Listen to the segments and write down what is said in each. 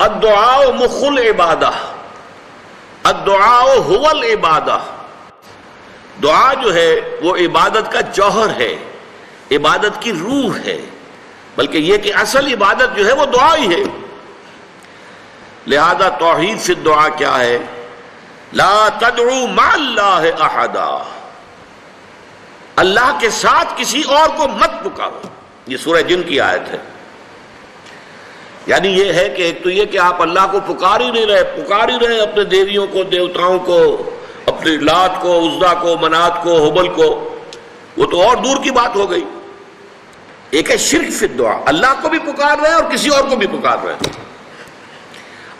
الدعاء مخ العبادہ، الدعاء هو العبادہ، دعا جو ہے وہ عبادت کا جوہر ہے، عبادت کی روح ہے، بلکہ یہ کہ اصل عبادت جو ہے وہ دعا ہی ہے۔ لہذا توحید فی الدعا کیا ہے؟ لا تدعو مع اللہ احدا، اللہ کے ساتھ کسی اور کو مت پکارو۔ یہ سورہ جن کی آیت ہے۔ یعنی یہ ہے کہ ایک تو یہ کہ آپ اللہ کو پکار ہی نہیں رہے، پکار ہی رہے اپنے دیویوں کو، دیوتاؤں کو، اپنے لات کو، عزا کو، منات کو، حبل کو، وہ تو اور دور کی بات ہو گئی۔ ایک ہے شرک فی الدعا، اللہ کو بھی پکار رہے ہیں اور کسی اور کو بھی پکار رہے ہیں۔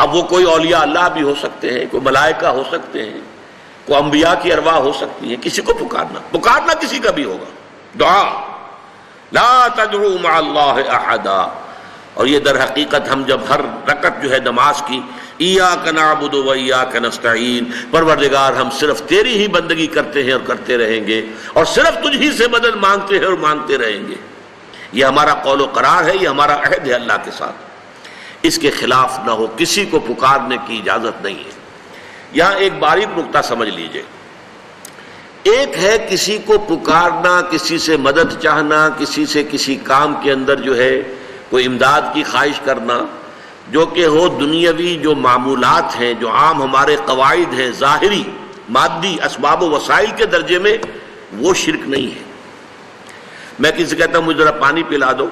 اب وہ کوئی اولیاء اللہ بھی ہو سکتے ہیں، کوئی ملائکہ ہو سکتے ہیں، کوئی انبیاء کی ارواح ہو سکتی ہیں، کسی کو پکارنا کسی کا بھی ہوگا۔ دعا لا تدعو مع اللہ احدا، اور یہ در حقیقت ہم جب ہر رکعت جو ہے نماز کی ایاک نعبد و ایاک نستعین، پروردگار ہم صرف تیری ہی بندگی کرتے ہیں اور کرتے رہیں گے، اور صرف تجھ ہی سے مدد مانگتے ہیں اور مانگتے رہیں گے، یہ ہمارا قول و قرار ہے، یہ ہمارا عہد ہے اللہ کے ساتھ، اس کے خلاف نہ ہو، کسی کو پکارنے کی اجازت نہیں ہے۔ یہاں ایک باریک نکتہ سمجھ لیجئے، ایک ہے کسی کو پکارنا، کسی سے مدد چاہنا، کسی سے کسی کام کے اندر جو ہے کوئی امداد کی خواہش کرنا، جو کہ ہو دنیاوی جو معمولات ہیں، جو عام ہمارے قواعد ہیں، ظاہری مادی اسباب و وسائل کے درجے میں، وہ شرک نہیں ہے۔ میں کسی سے کہتا ہوں مجھے ذرا پانی پلا دو،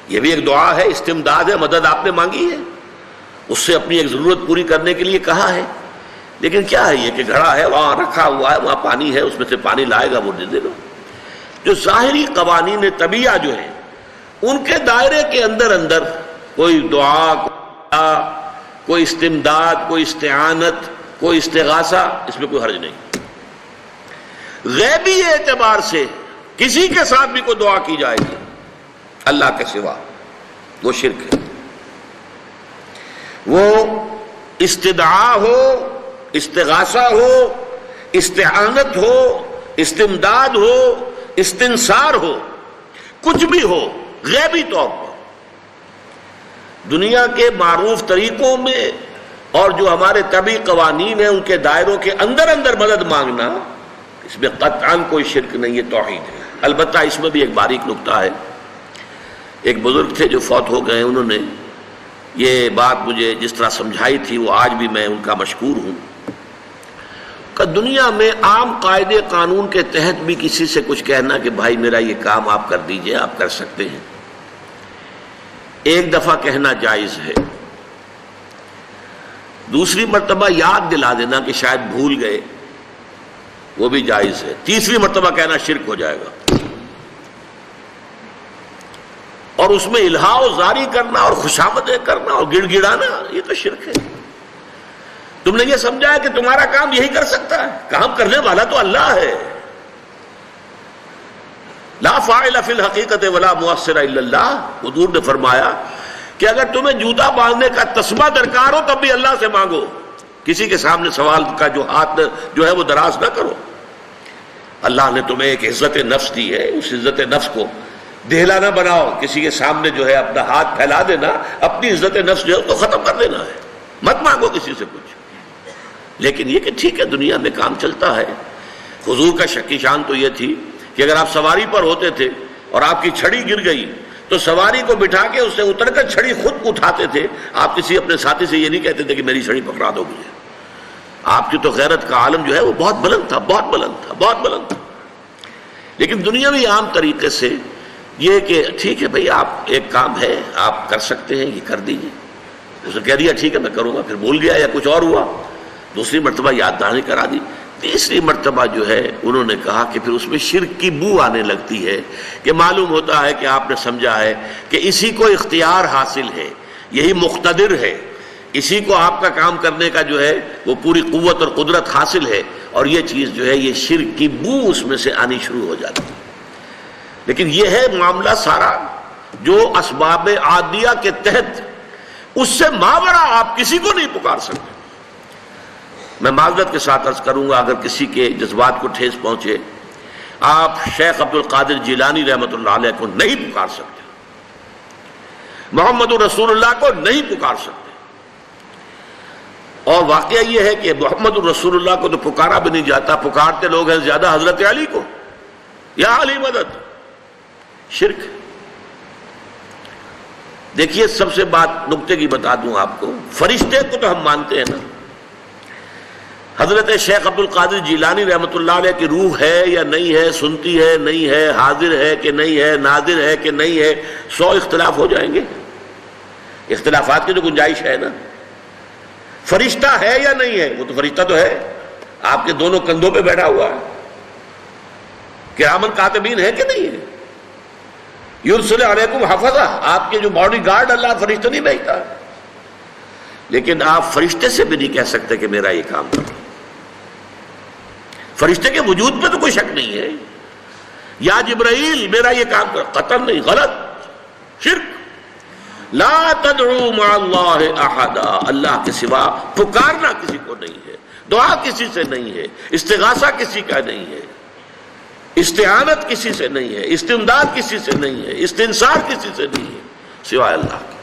یہ بھی ایک دعا ہے، استمداد ہے، مدد آپ نے مانگی ہے، اس سے اپنی ایک ضرورت پوری کرنے کے لیے کہا ہے، لیکن کیا ہے یہ کہ گھڑا ہے، وہاں رکھا ہوا ہے، وہاں پانی ہے، اس میں سے پانی لائے گا وہ دے دو۔ جو ظاہری قوانین طبیعہ جو ہیں ان کے دائرے کے اندر کوئی دعا، کوئی استمداد، کوئی استعانت، کوئی استغاثہ، اس میں کوئی حرج نہیں۔ غیبی اعتبار سے کسی کے ساتھ بھی کوئی دعا کی جائے گی اللہ کے سوا، وہ شرک ہے۔ وہ استدعا ہو، استغاثہ ہو، استعانت ہو، استمداد ہو، استنصار ہو، کچھ بھی ہو، غیبی طور پر دنیا کے معروف طریقوں میں اور جو ہمارے طبعی قوانین ہیں ان کے دائروں کے اندر مدد مانگنا، اس میں قطعاً کوئی شرک نہیں ہے، توحید ہے۔ البتہ اس میں بھی ایک باریک نکتہ ہے۔ ایک بزرگ تھے جو فوت ہو گئے، انہوں نے یہ بات مجھے جس طرح سمجھائی تھی وہ آج بھی میں ان کا مشکور ہوں، کہ دنیا میں عام قاعدے قانون کے تحت بھی کسی سے کچھ کہنا کہ بھائی میرا یہ کام آپ کر دیجئے، آپ کر سکتے ہیں، ایک دفعہ کہنا جائز ہے، دوسری مرتبہ یاد دلا دینا کہ شاید بھول گئے، وہ بھی جائز ہے، تیسری مرتبہ کہنا شرک ہو جائے گا۔ اور اس میں الہا و زاری کرنا اور خوشامدیں کرنا اور گڑ گڑانا، یہ تو شرک ہے۔ تم نے یہ سمجھا ہے کہ تمہارا کام یہی کر سکتا ہے، کام کرنے والا تو اللہ ہے۔ لا فاعل فی الحقیقت ولا مؤثر الا اللہ، حضور نے فرمایا کہ اگر تمہیں جوتا باندھنے کا تسمہ درکار ہو تب بھی اللہ سے مانگو، کسی کے سامنے سوال کا جو ہاتھ جو ہے وہ دراز نہ کرو۔ اللہ نے تمہیں ایک عزت نفس دی ہے، اس عزت نفس کو دہلا نہ بناؤ، کسی کے سامنے جو ہے اپنا ہاتھ پھیلا دینا، اپنی عزت نفس جو ہے اس کو ختم کر دینا ہے، مت مانگو کسی سے کچھ۔ لیکن یہ کہ ٹھیک ہے دنیا میں کام چلتا ہے۔ حضور کا شکی شان تو یہ تھی کہ اگر آپ سواری پر ہوتے تھے اور آپ کی چھڑی گر گئی تو سواری کو بٹھا کے اس سے اتر کر چھڑی خود اٹھاتے تھے، آپ کسی اپنے ساتھی سے یہ نہیں کہتے تھے کہ میری چھڑی پکڑا دو مجھے۔ آپ کی تو غیرت کا عالم جو ہے وہ بہت بلند تھا، بہت بلند تھا، بہت بلند تھا۔ لیکن دنیاوی عام طریقے سے یہ کہ ٹھیک ہے بھئی آپ ایک کام ہے آپ کر سکتے ہیں، یہ کر دیجیے، اس نے کہہ دیا ٹھیک ہے میں کروں گا، پھر بھول گیا یا کچھ اور ہوا، دوسری مرتبہ یاد دہانی کرا دی، تیسری مرتبہ جو ہے انہوں نے کہا کہ پھر اس میں شرک کی بو آنے لگتی ہے، کہ معلوم ہوتا ہے کہ آپ نے سمجھا ہے کہ اسی کو اختیار حاصل ہے، یہی مقتدر ہے، اسی کو آپ کا کام کرنے کا جو ہے وہ پوری قوت اور قدرت حاصل ہے، اور یہ چیز جو ہے یہ شرک کی بو اس میں سے آنی شروع ہو جاتی ہے۔ لیکن یہ ہے معاملہ سارا جو اسباب عادیہ کے تحت، اس سے ماورا آپ کسی کو نہیں پکار سکتے۔ میں معذرت کے ساتھ عرض کروں گا اگر کسی کے جذبات کو ٹھیس پہنچے، آپ شیخ عبد القادر جیلانی رحمۃ اللہ علیہ کو نہیں پکار سکتے، محمد رسول اللہ کو نہیں پکار سکتے، اور واقعہ یہ ہے کہ محمد الرسول اللہ کو تو پکارا بھی نہیں جاتا، پکارتے لوگ ہیں زیادہ حضرت علی کو، یا علی مدد، شرک۔ دیکھیے سب سے بات نکتے کی بتا دوں آپ کو، فرشتے کو تو ہم مانتے ہیں نا، حضرت شیخ عبد القادر جیلانی رحمۃ اللہ علیہ کی روح ہے یا نہیں ہے، سنتی ہے نہیں ہے، حاضر ہے کہ نہیں ہے، ناظر ہے کہ نہیں ہے، 100 اختلاف ہو جائیں گے، اختلافات کی تو گنجائش ہے نا۔ فرشتہ ہے یا نہیں ہے، وہ تو فرشتہ تو ہے، آپ کے دونوں کندھوں پہ بیٹھا ہوا ہے، کرامن کاتبین ہے کہ نہیں ہے، یرسل علیکم حفظہ، آپ کے جو باڈی گارڈ اللہ فرشتہ نہیں بھیجتا، لیکن آپ فرشتے سے بھی نہیں کہہ سکتے کہ میرا یہ کام کرو۔ فرشتے کے وجود پہ تو کوئی شک نہیں ہے، یا جبرائیل میرا یہ کام کرو، قطعاً نہیں، غلط، شرک۔ لا تدعو مع اللہ احدا، اللہ کے سوا پکارنا کسی کو نہیں ہے، دعا کسی سے نہیں ہے، استغاثہ کسی کا نہیں ہے، استعانت کسی سے نہیں ہے، استمداد کسی سے نہیں ہے، استنصار کسی سے نہیں ہے، سوائے اللہ کے۔